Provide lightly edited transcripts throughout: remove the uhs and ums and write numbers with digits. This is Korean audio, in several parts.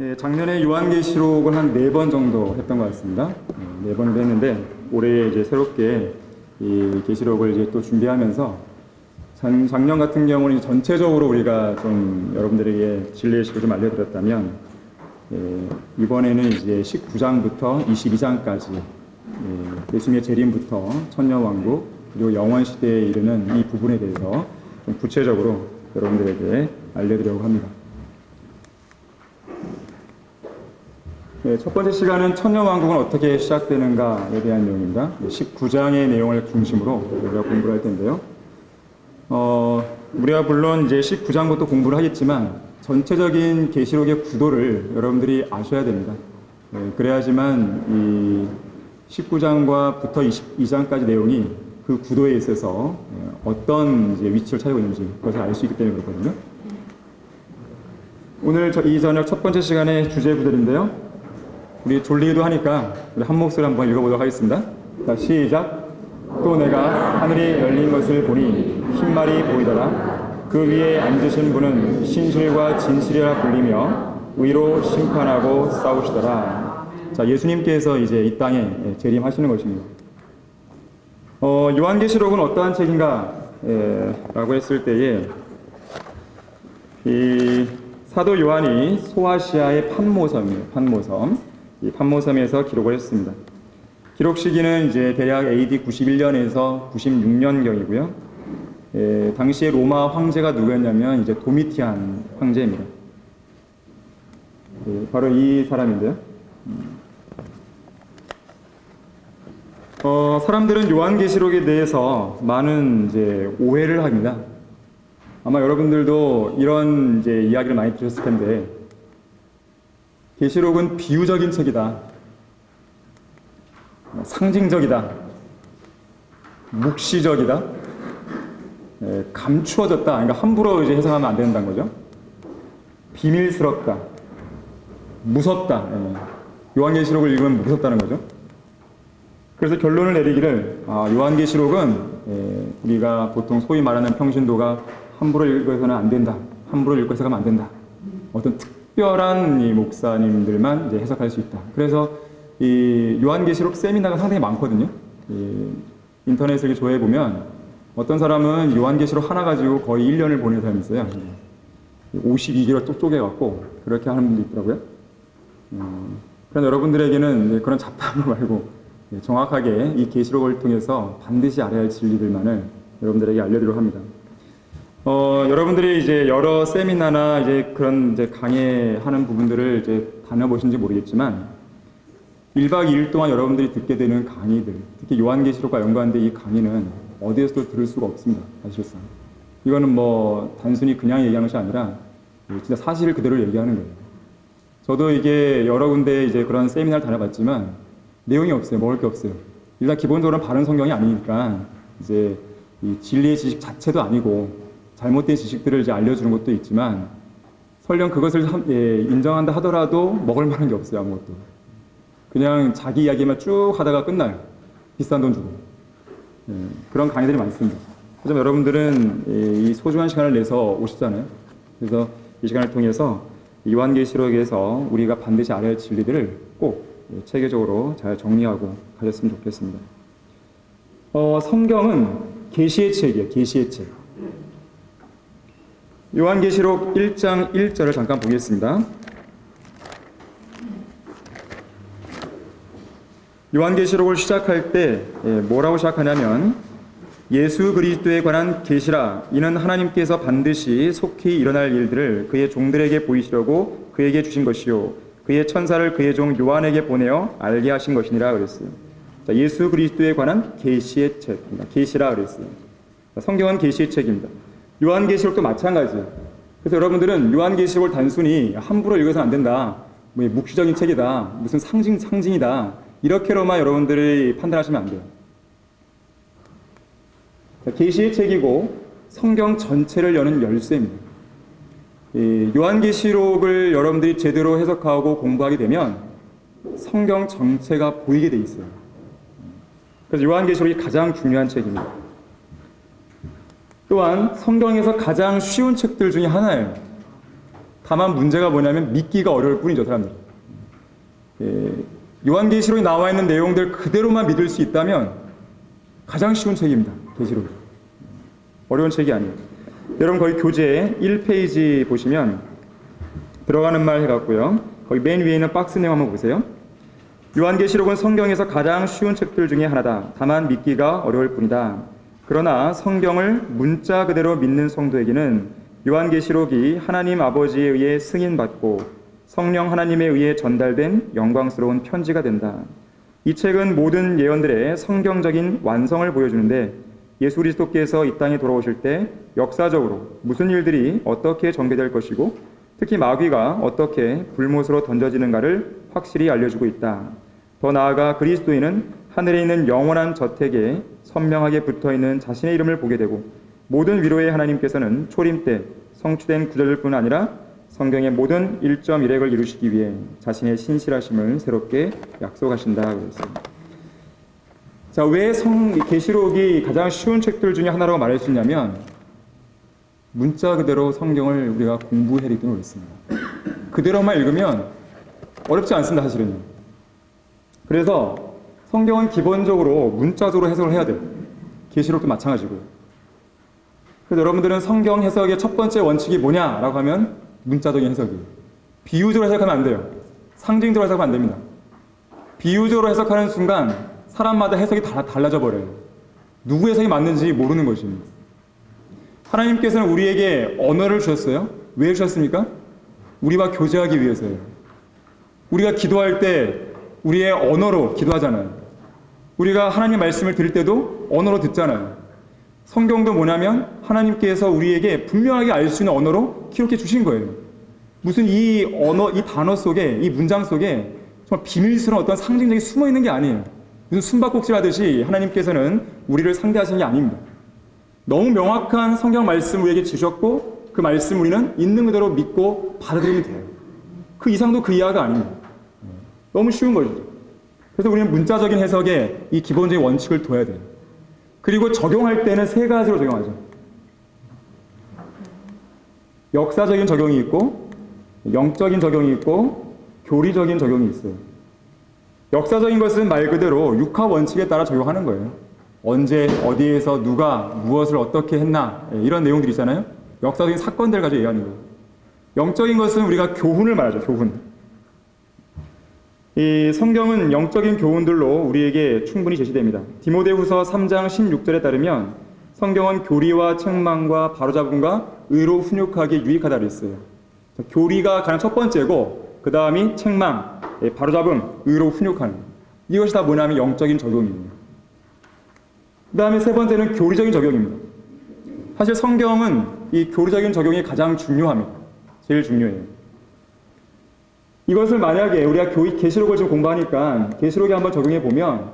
네, 작년에 요한계시록을 한 4번 정도 했던 것 같습니다. 4번을 했는데 올해 이제 새롭게 이 계시록을 이제 또 준비하면서 작년 같은 경우는 전체적으로 우리가 좀 여러분들에게 진리의 식을 좀 알려드렸다면 이번에는 이제 19장부터 22장까지 예수님의 재림부터 천년왕국 그리고 영원시대에 이르는 이 부분에 대해서 좀 구체적으로 여러분들에게 알려드리려고 합니다. 첫 번째 시간은 천년왕국은 어떻게 시작되는가에 대한 내용입니다. 19장의 내용을 중심으로 우리가 공부를 할 텐데요. 우리가 물론 이제 19장부터 공부를 하겠지만 전체적인 계시록의 구도를 여러분들이 아셔야 됩니다. 그래야지만 이 19장과부터 22장까지 내용이 그 구도에 있어서 어떤 이제 위치를 차지하고 있는지 그것을 알 수 있기 때문에 그렇거든요. 오늘 이 저녁 첫 번째 시간의 주제 구절인데요. 우리 졸리기도 하니까 우리 한 목소리 한번 읽어보도록 하겠습니다. 자, 시작. 또 내가 하늘이 열린 것을 보니 흰 말이 보이더라. 그 위에 앉으신 분은 신실과 진실이라 불리며 의로 심판하고 싸우시더라. 자, 예수님께서 이제 이 땅에 재림하시는 것입니다. 요한계시록은 어떠한 책인가? 라고 했을 때에 이 사도 요한이 소아시아의 판모섬이에요. 판모섬. 이 판모섬에서 기록을 했습니다. 기록 시기는 이제 대략 AD 91년에서 96년경이고요. 당시에 로마 황제가 누구였냐면 이제 도미티안 황제입니다. 바로 이 사람인데요. 사람들은 요한계시록에 대해서 많은 이제 오해를 합니다. 아마 여러분들도 이런 이제 이야기를 많이 들으셨을 텐데, 계시록은 비유적인 책이다, 상징적이다, 묵시적이다, 감추어졌다. 그러니까 함부로 이제 해석하면 안 된다는 거죠. 비밀스럽다, 무섭다. 요한계시록을 읽으면 무섭다는 거죠. 그래서 결론을 내리기를 요한계시록은 우리가 보통 소위 말하는 평신도가 함부로 읽어서는 안 된다, 함부로 읽고 해석하면 안 된다, 어떤 특별한 이 목사님들만 이제 해석할 수 있다. 그래서 이 요한계시록 세미나가 상당히 많거든요. 인터넷을 조회해 보면 어떤 사람은 요한계시록 하나 가지고 거의 1년을 보내는 사람이 있어요. 52개로 또 쪼개갖고 그렇게 하는 분도 있더라고요. 그래서 여러분들에게는 그런 잡담을 말고 정확하게 이 계시록을 통해서 반드시 알아야 할 진리들만을 여러분들에게 알려드리려고 합니다. 여러분들이 이제 여러 세미나나 이제 그런 이제 강의하는 부분들을 이제 다녀보신지 모르겠지만 1박 2일 동안 여러분들이 듣게 되는 강의들, 특히 요한계시록과 연관된 이 강의는 어디에서도 들을 수가 없습니다. 사실상. 이거는 뭐 단순히 그냥 얘기하는 것이 아니라 진짜 사실을 그대로 얘기하는 거예요. 저도 이게 여러 군데 이제 그런 세미나를 다녀봤지만 내용이 없어요. 먹을 게 없어요. 일단 기본적으로는 바른 성경이 아니니까 이제 이 진리의 지식 자체도 아니고 잘못된 지식들을 이제 알려주는 것도 있지만 설령 그것을 인정한다 하더라도 먹을 만한 게 없어요. 아무것도. 그냥 자기 이야기만 쭉 하다가 끝나요. 비싼 돈 주고. 그런 강의들이 많습니다. 하지만 여러분들은 이 소중한 시간을 내서 오시잖아요. 그래서 이 시간을 통해서 요한계시록에서 우리가 반드시 알아야 할 진리들을 꼭 체계적으로 잘 정리하고 가셨으면 좋겠습니다. 성경은 계시의 책이에요. 계시의 책. 요한계시록 1장 1절을 잠깐 보겠습니다. 요한계시록을 시작할 때 뭐라고 시작하냐면 예수 그리스도에 관한 계시라. 이는 하나님께서 반드시 속히 일어날 일들을 그의 종들에게 보이시려고 그에게 주신 것이요 그의 천사를 그의 종 요한에게 보내어 알게 하신 것이니라 그랬어요. 자, 예수 그리스도에 관한 계시의 책입니다. 계시라 그랬어요. 자, 성경은 계시의 책입니다. 요한계시록도 마찬가지예요. 그래서 여러분들은 요한계시록을 단순히 함부로 읽어서는 안 된다, 뭐 묵시적인 책이다, 무슨 상징이다, 이렇게로만 여러분들이 판단하시면 안 돼요. 계시의 책이고 성경 전체를 여는 열쇠입니다. 요한계시록을 여러분들이 제대로 해석하고 공부하게 되면 성경 전체가 보이게 돼 있어요. 그래서 요한계시록이 가장 중요한 책입니다. 또한 성경에서 가장 쉬운 책들 중에 하나예요. 다만 문제가 뭐냐면 믿기가 어려울 뿐이죠, 사람들이. 요한계시록에 나와 있는 내용들 그대로만 믿을 수 있다면 가장 쉬운 책입니다, 계시록이. 어려운 책이 아니에요. 여러분 거기 교재 1페이지 보시면 들어가는 말 해갖고요. 거기 맨 위에 있는 박스 내용 한번 보세요. 요한계시록은 성경에서 가장 쉬운 책들 중에 하나다. 다만 믿기가 어려울 뿐이다. 그러나 성경을 문자 그대로 믿는 성도에게는 요한계시록이 하나님 아버지에 의해 승인받고 성령 하나님에 의해 전달된 영광스러운 편지가 된다. 이 책은 모든 예언들의 성경적인 완성을 보여주는데 예수 그리스도께서 이 땅에 돌아오실 때 역사적으로 무슨 일들이 어떻게 전개될 것이고 특히 마귀가 어떻게 불못으로 던져지는가를 확실히 알려주고 있다. 더 나아가 그리스도인은 하늘에 있는 영원한 저택에 선명하게 붙어있는 자신의 이름을 보게 되고 모든 위로의 하나님께서는 초림 때 성취된 구절뿐 아니라 성경의 모든 1.1핵을 이루시기 위해 자신의 신실하심을 새롭게 약속하신다 그랬습니다. 자, 왜 계시록이 가장 쉬운 책들 중에 하나라고 말할 수 있냐면 문자 그대로 성경을 우리가 공부해야 때문에 그렇습니다. 그대로만 읽으면 어렵지 않습니다, 사실은요. 그래서 성경은 기본적으로 문자적으로 해석을 해야 돼요. 계시록도 마찬가지고요. 그래서 여러분들은 성경 해석의 첫 번째 원칙이 뭐냐라고 하면 문자적인 해석이에요. 비유적으로 해석하면 안 돼요. 상징적으로 해석하면 안 됩니다. 비유적으로 해석하는 순간 사람마다 해석이 달라져 버려요. 누구 해석이 맞는지 모르는 것입니다. 하나님께서는 우리에게 언어를 주셨어요. 왜 주셨습니까? 우리와 교제하기 위해서예요. 우리가 기도할 때 우리의 언어로 기도하잖아요. 우리가 하나님 말씀을 들을 때도 언어로 듣잖아요. 성경도 뭐냐면 하나님께서 우리에게 분명하게 알 수 있는 언어로 기록해 주신 거예요. 무슨 이 언어, 이 단어 속에, 이 문장 속에 정말 비밀스러운 어떤 상징적이 숨어 있는 게 아니에요. 무슨 숨바꼭질 하듯이 하나님께서는 우리를 상대하시는 게 아닙니다. 너무 명확한 성경 말씀 우리에게 주셨고 그 말씀 우리는 있는 그대로 믿고 받아들이면 돼요. 그 이상도 그 이하가 아닙니다. 너무 쉬운 거죠. 그래서 우리는 문자적인 해석에 이 기본적인 원칙을 둬야 돼요. 그리고 적용할 때는 세 가지로 적용하죠. 역사적인 적용이 있고 영적인 적용이 있고 교리적인 적용이 있어요. 역사적인 것은 말 그대로 육하 원칙에 따라 적용하는 거예요. 언제 어디에서 누가 무엇을 어떻게 했나 이런 내용들이 있잖아요. 역사적인 사건들 가지고 얘기하는 거예요. 영적인 것은 우리가 교훈을 말하죠. 교훈. 이 성경은 영적인 교훈들로 우리에게 충분히 제시됩니다. 디모데후서 3장 16절에 따르면 성경은 교리와 책망과 바로잡음과 의로 훈육하기에 유익하다고 했어요. 교리가 가장 첫 번째고 그 다음이 책망, 바로잡음, 의로 훈육하는 이것이 다 뭐냐면 영적인 적용입니다. 그 다음에 세 번째는 교리적인 적용입니다. 사실 성경은 이 교리적인 적용이 가장 중요합니다. 제일 중요해요. 이것을 만약에 우리가 계시록을 좀 공부하니까 계시록에 한번 적용해 보면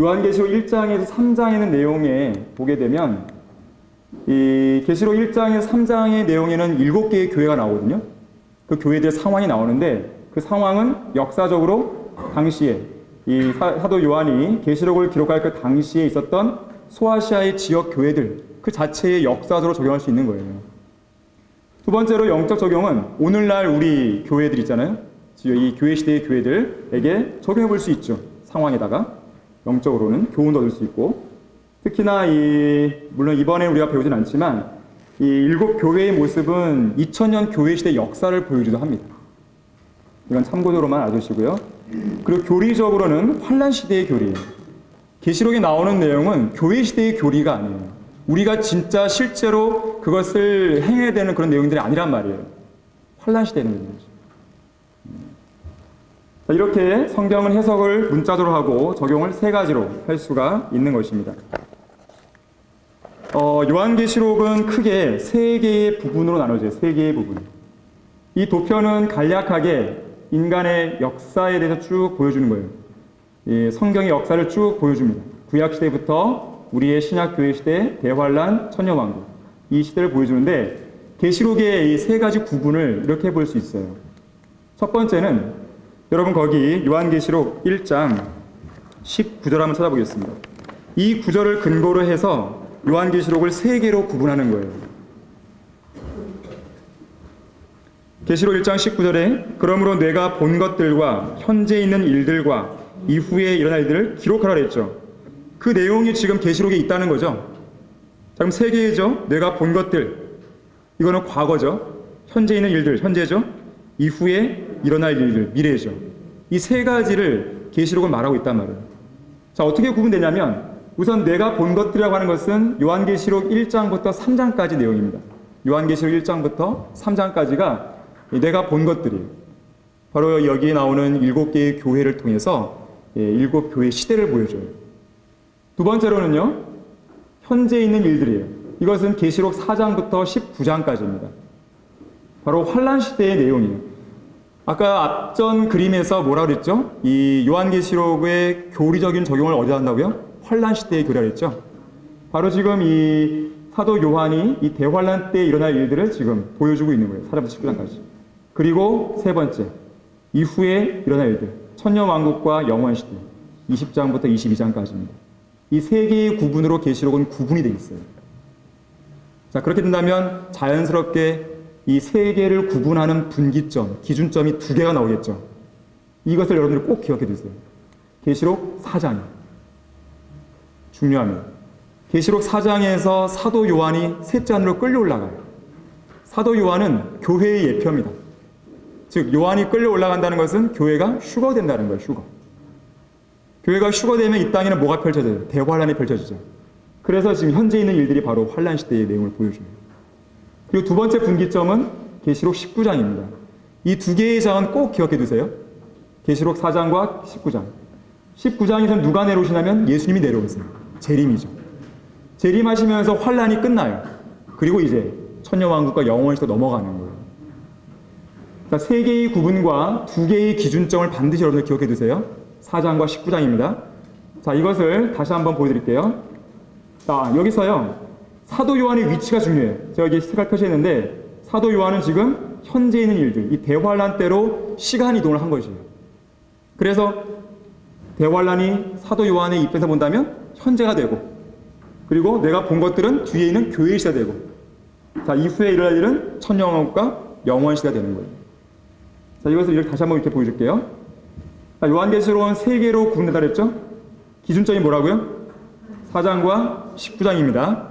요한계시록 1장에서 3장에 있는 내용에 보게 되면 이 계시록 1장에서 3장의 내용에는 7개의 교회가 나오거든요. 그 교회들의 상황이 나오는데 그 상황은 역사적으로 당시에 이 사도 요한이 계시록을 기록할 그 당시에 있었던 소아시아의 지역 교회들 그 자체의 역사적으로 적용할 수 있는 거예요. 두 번째로 영적 적용은 오늘날 우리 교회들 있잖아요. 이 교회 시대의 교회들에게 적용해 볼 수 있죠. 상황에다가 영적으로는 교훈도 얻을 수 있고 특히나 물론 이번에 우리가 배우진 않지만 이 7 교회의 모습은 2000년 교회 시대 역사를 보여주기도 합니다. 이건 참고적으로만 알아두시고요. 그리고 교리적으로는 환란 시대의 교리예요. 계시록에 나오는 내용은 교회 시대의 교리가 아니에요. 우리가 진짜 실제로 그것을 행해야 되는 그런 내용들이 아니란 말이에요. 환란 시대의 내용이죠. 이렇게 성경은 해석을 문자적으로 하고 적용을 세 가지로 할 수가 있는 것입니다. 요한계시록은 크게 세 개의 부분으로 나눠져요. 세 개의 부분. 이 도표는 간략하게 인간의 역사에 대해서 쭉 보여주는 거예요. 이 성경의 역사를 쭉 보여줍니다. 구약시대부터 우리의 신약교회 시대, 대환란, 천년왕국 이 시대를 보여주는데 계시록의 이 세 가지 부분을 이렇게 볼 수 있어요. 첫 번째는 여러분 거기 요한계시록 1장 19절 한번 찾아보겠습니다. 이 구절을 근거로 해서 요한계시록을 세 개로 구분하는 거예요. 계시록 1장 19절에 그러므로 내가 본 것들과 현재 있는 일들과 이후에 일어날 일들을 기록하라 그랬죠. 그 내용이 지금 계시록에 있다는 거죠. 자, 그럼 세 개죠. 내가 본 것들, 이거는 과거죠. 현재 있는 일들, 현재죠. 이후에 일어날 일들, 미래죠. 이 세 가지를 계시록은 말하고 있단 말이에요. 자, 어떻게 구분되냐면 우선 내가 본 것들이라고 하는 것은 요한계시록 1장부터 3장까지 내용입니다. 요한계시록 1장부터 3장까지가 내가 본 것들이에요. 바로 여기에 나오는 7개의 교회를 통해서 7교회 시대를 보여줘요. 두 번째로는요, 현재 있는 일들이에요. 이것은 계시록 4장부터 19장까지입니다. 바로 환란 시대의 내용이에요. 아까 앞전 그림에서 뭐라 그랬죠? 이 요한계시록의 교리적인 적용을 어디다 한다고요? 환란 시대에 교리했죠. 바로 지금 이 사도 요한이 이 대환란 때 일어날 일들을 지금 보여주고 있는 거예요. 4장부터 19장까지. 그리고 세 번째, 이후에 일어날 일들, 천년왕국과 영원시대, 20장부터 22장까지입니다. 이 세 개의 구분으로 계시록은 구분이 되어 있어요. 자, 그렇게 된다면 자연스럽게 이 세 개를 구분하는 분기점, 기준점이 두 개가 나오겠죠. 이것을 여러분들이 꼭 기억해 두세요. 계시록 4장 중요합니다. 계시록 4장에서 사도 요한이 셋째 하늘로 끌려 올라가요. 사도 요한은 교회의 예표입니다. 즉 요한이 끌려 올라간다는 것은 교회가 휴거된다는 거예요. 휴거. 교회가 휴거되면 이 땅에는 뭐가 펼쳐져요? 대환란이 펼쳐지죠. 그래서 지금 현재 있는 일들이 바로 환란 시대의 내용을 보여줘요. 그리고 두 번째 분기점은 계시록 19장입니다. 이 두 개의 장은 꼭 기억해 두세요. 계시록 4장과 19장. 19장에서는 누가 내려오시냐면 예수님이 내려오세요. 재림이죠. 재림하시면서 환란이 끝나요. 그리고 이제 천년왕국과 영원시대로 넘어가는 거예요. 자, 세 개의 구분과 두 개의 기준점을 반드시 여러분들 기억해 두세요. 4장과 19장입니다. 자, 이것을 다시 한번 보여드릴게요. 자, 여기서요, 사도 요한의 위치가 중요해요. 제가 여기 색깔 표시했는데, 사도 요한은 지금 현재 있는 일들, 이 대환란 때로 시간 이동을 한 것이에요. 그래서 대환란이 사도 요한의 입장에서 본다면 현재가 되고, 그리고 내가 본 것들은 뒤에 있는 교회의 시대가 되고, 자, 이후에 일어날 일은 천년왕국과 영원시대가 되는 거예요. 자, 이것을 이렇게 다시 한번 이렇게 보여줄게요. 자, 요한계시록은 세 개로 구분된다 그랬죠? 기준점이 뭐라고요? 4장과 19장입니다.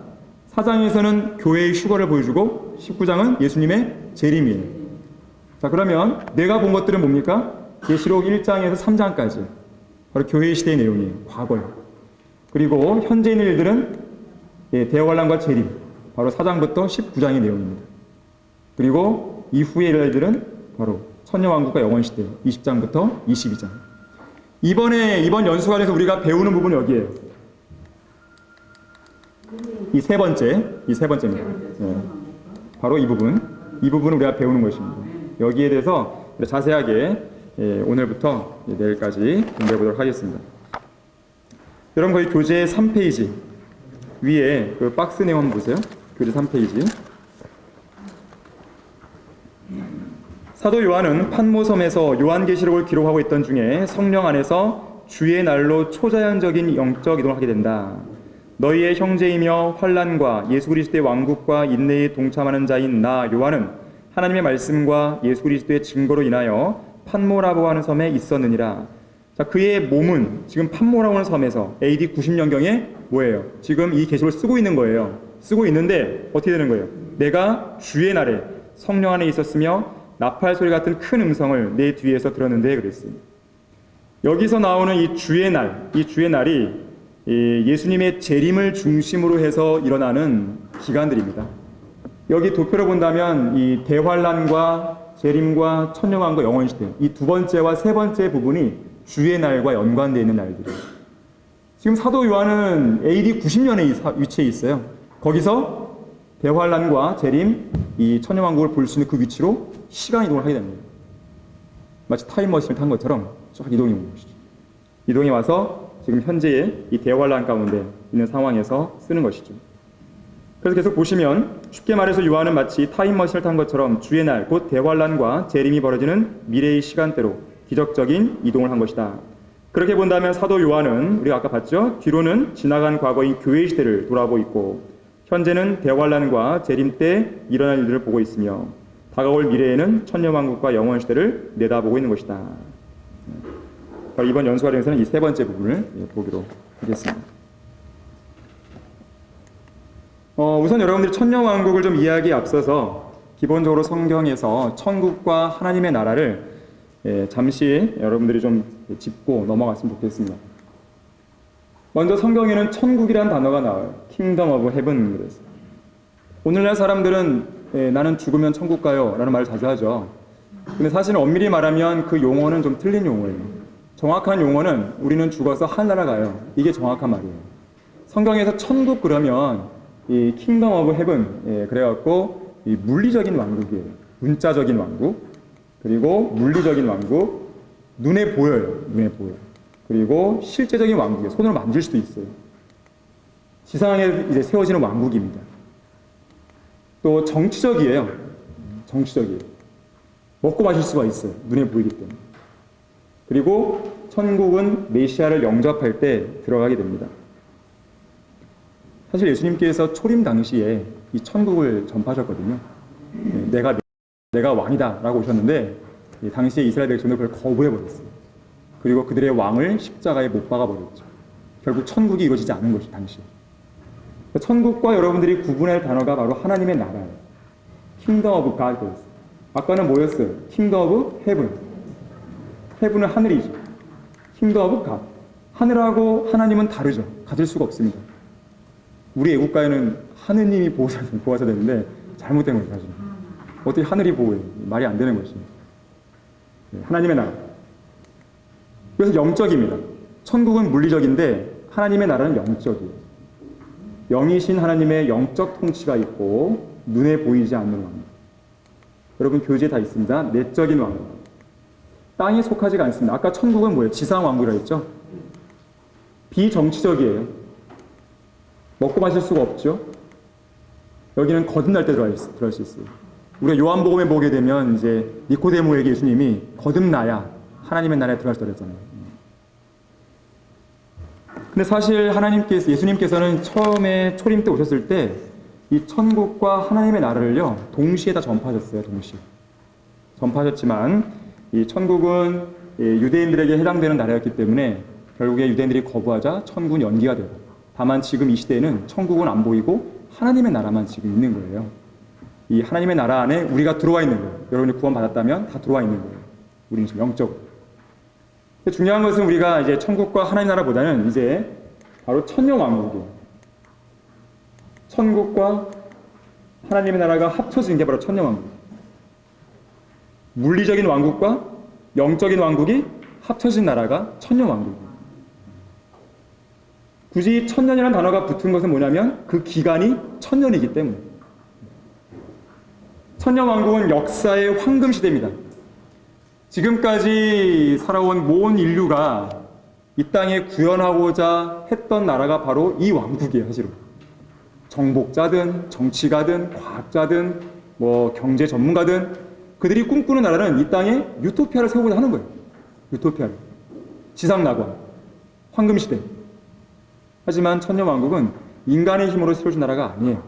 4장에서는 교회의 휴거를 보여주고 19장은 예수님의 재림이에요. 자, 그러면 내가 본 것들은 뭡니까? 계시록 1장에서 3장까지 바로 교회의 시대의 내용이에요. 과거요. 그리고 현재 있는 일들은 대환란과 재림, 바로 4장부터 19장의 내용입니다. 그리고 이후에 일어날 일들은 바로 천년왕국과 영원시대, 20장부터 22장. 이번 연수관에서 우리가 배우는 부분은 여기에요. 이 세 번째입니다. 네. 바로 이 부분을 우리가 배우는 것입니다. 여기에 대해서 자세하게 오늘부터 내일까지 공부해 보도록 하겠습니다. 여러분, 거기 교재 3페이지 위에 그 박스 내용 한번 보세요. 교재 3페이지. 사도 요한은 판모섬에서 요한계시록을 기록하고 있던 중에 성령 안에서 주의 날로 초자연적인 영적 이동을 하게 된다. 너희의 형제이며 환난과 예수 그리스도의 왕국과 인내에 동참하는 자인 나 요한은 하나님의 말씀과 예수 그리스도의 증거로 인하여 판모라고 하는 섬에 있었느니라. 자, 그의 몸은 지금 판모라고 하는 섬에서 AD 90년경에 뭐예요? 지금 이 계시록을 쓰고 있는 거예요. 쓰고 있는데 어떻게 되는 거예요? 내가 주의 날에 성령 안에 있었으며 나팔 소리 같은 큰 음성을 내 뒤에서 들었는데 그랬어요. 여기서 나오는 이 주의 날이 예수님의 재림을 중심으로 해서 일어나는 기간들입니다. 여기 도표를 본다면 이 대환란과 재림과 천년왕국과 영원시대, 이 두 번째와 세 번째 부분이 주의 날과 연관되어 있는 날들이에요. 지금 사도 요한은 AD 90년에 위치해 있어요. 거기서 대환란과 재림, 이 천년왕국을 볼 수 있는 그 위치로 시간 이동을 하게 됩니다. 마치 타임머신을 탄 것처럼 쫙 이동해 온 것이죠. 이동해 와서 지금 현재의 이 대환란 가운데 있는 상황에서 쓰는 것이죠. 그래서 계속 보시면 쉽게 말해서 요한은 마치 타임머신을 탄 것처럼 주의 날, 곧 대환란과 재림이 벌어지는 미래의 시간대로 기적적인 이동을 한 것이다. 그렇게 본다면 사도 요한은 우리가 아까 봤죠? 뒤로는 지나간 과거인 교회의 시대를 돌아보고 있고 현재는 대환란과 재림 때 일어날 일들을 보고 있으며 다가올 미래에는 천년왕국과 영원시대를 내다보고 있는 것이다. 이번 연수 과정에서는 이 세 번째 부분을 보기로 하겠습니다. 우선 여러분들이 천년왕국을 좀 이해하기에 앞서서 기본적으로 성경에서 천국과 하나님의 나라를 잠시 여러분들이 좀 짚고 넘어갔으면 좋겠습니다. 먼저 성경에는 천국이라는 단어가 나와요. Kingdom of Heaven. 그래서 오늘날 사람들은 나는 죽으면 천국 가요 라는 말을 자주 하죠. 근데 사실은 엄밀히 말하면 그 용어는 좀 틀린 용어예요. 정확한 용어는 우리는 죽어서 하늘나라 가요. 이게 정확한 말이에요. 성경에서 천국 그러면 이 Kingdom of Heaven 그래갖고 이 물리적인 왕국이에요. 문자적인 왕국, 그리고 물리적인 왕국, 눈에 보여요. 눈에 보여. 그리고 실제적인 왕국이에요. 손으로 만질 수도 있어요. 지상에 이제 세워지는 왕국입니다. 또 정치적이에요. 정치적이에요. 먹고 마실 수가 있어요. 눈에 보이기 때문에. 그리고 천국은 메시아를 영접할 때 들어가게 됩니다. 사실 예수님께서 초림 당시에 이 천국을 전파하셨거든요. 내가 왕이다 라고 오셨는데 당시에 이스라엘 백성들은 그걸 거부해버렸어요. 그리고 그들의 왕을 십자가에 못 박아버렸죠. 결국 천국이 이루어지지 않은 것이 당시에. 천국과 여러분들이 구분할 단어가 바로 하나님의 나라예요. Kingdom of God. 아까는 뭐였어요? Kingdom of Heaven. Heaven은 하늘이죠. Kingdom of God. 하늘하고 하나님은 다르죠. 가질 수가 없습니다. 우리 애국가에는 하느님이 보호자 되는데 잘못된 거예요, 사실. 어떻게 하늘이 보호해요? 말이 안 되는 것입니다. 하나님의 나라. 그래서 영적입니다. 천국은 물리적인데 하나님의 나라는 영적이에요. 영이신 하나님의 영적 통치가 있고 눈에 보이지 않는 왕국. 여러분 교재에 다 있습니다. 내적인 왕국. 땅에 속하지가 않습니다. 아까 천국은 뭐예요? 지상 왕국이라고 했죠? 비정치적이에요. 먹고 마실 수가 없죠? 여기는 거듭날 때 들어갈 수 있어요. 우리가 요한복음에 보게 되면 이제 니코데모에게 예수님이 거듭나야 하나님의 나라에 들어갈 수 있다고 했잖아요. 근데 사실 예수님께서는 처음에 초림 때 오셨을 때 이 천국과 하나님의 나라를요, 동시에 다 전파하셨어요, 동시에. 전파하셨지만, 이 천국은 유대인들에게 해당되는 나라였기 때문에 결국에 유대인들이 거부하자 천국은 연기가 되고, 다만 지금 이 시대에는 천국은 안 보이고 하나님의 나라만 지금 있는 거예요. 이 하나님의 나라 안에 우리가 들어와 있는 거예요. 여러분이 구원받았다면 다 들어와 있는 거예요. 우리는 지금 영적으로. 중요한 것은 우리가 이제 천국과 하나님 나라보다는 이제 바로 천년왕국이에요. 천국과 하나님의 나라가 합쳐진 게 바로 천년왕국. 물리적인 왕국과 영적인 왕국이 합쳐진 나라가 천년왕국이에요. 굳이 천년이라는 단어가 붙은 것은 뭐냐면 그 기간이 천년이기 때문에. 천년왕국은 역사의 황금시대입니다. 지금까지 살아온 모든 인류가 이 땅에 구현하고자 했던 나라가 바로 이 왕국이에요, 사실은. 정복자든, 정치가든, 과학자든, 경제 전문가든, 그들이 꿈꾸는 나라는 이 땅에 유토피아를 세우고자 하는 거예요. 유토피아를. 지상낙원, 황금시대. 하지만 천년왕국은 인간의 힘으로 세워진 나라가 아니에요.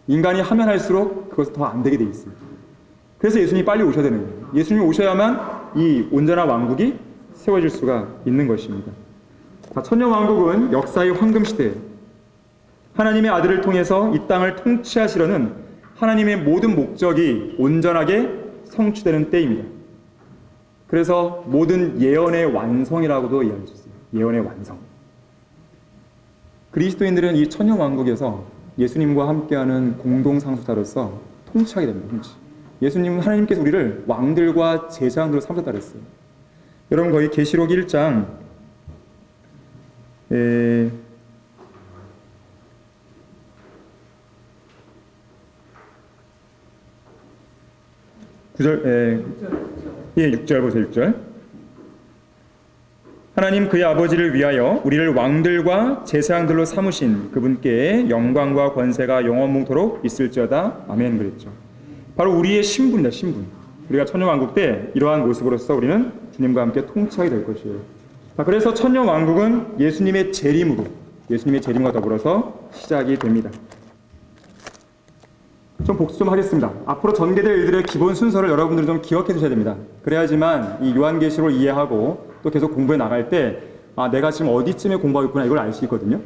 인간이 하면 할수록 그것은 더 안 되게 돼 있어요. 그래서 예수님이 빨리 오셔야 되는 거예요. 예수님이 오셔야만 이 온전한 왕국이 세워질 수가 있는 것입니다. 천년왕국은 역사의 황금시대예요. 하나님의 아들을 통해서 이 땅을 통치하시려는 하나님의 모든 목적이 온전하게 성취되는 때입니다. 그래서 모든 예언의 완성이라고도 이야기할 수 있어요. 예언의 완성. 그리스도인들은 이 천년왕국에서 예수님과 함께하는 공동상속자로서 통치하게 됩니다. 통치. 예수님은 하나님께서 우리를 왕들과 제사장들로 삼으셨다 그랬어요. 여러분 거기 계시록 1장 6절 보세요. 6절. 하나님 그의 아버지를 위하여 우리를 왕들과 제사장들로 삼으신 그분께 영광과 권세가 영원뭉토록 있을지어다. 아멘 그랬죠. 바로 우리의 신분이다. 신분. 우리가 천년왕국 때 이러한 모습으로서 우리는 주님과 함께 통치하게 될 것이에요. 그래서 천년왕국은 예수님의 재림과 더불어서 시작이 됩니다. 좀 복수 좀 하겠습니다. 앞으로 전개될 일들의 기본 순서를 여러분들이 좀 기억해 두셔야 됩니다. 그래야지만 이 요한계시록을 이해하고 또 계속 공부해 나갈 때 내가 지금 어디쯤에 공부하고 있구나 이걸 알 수 있거든요.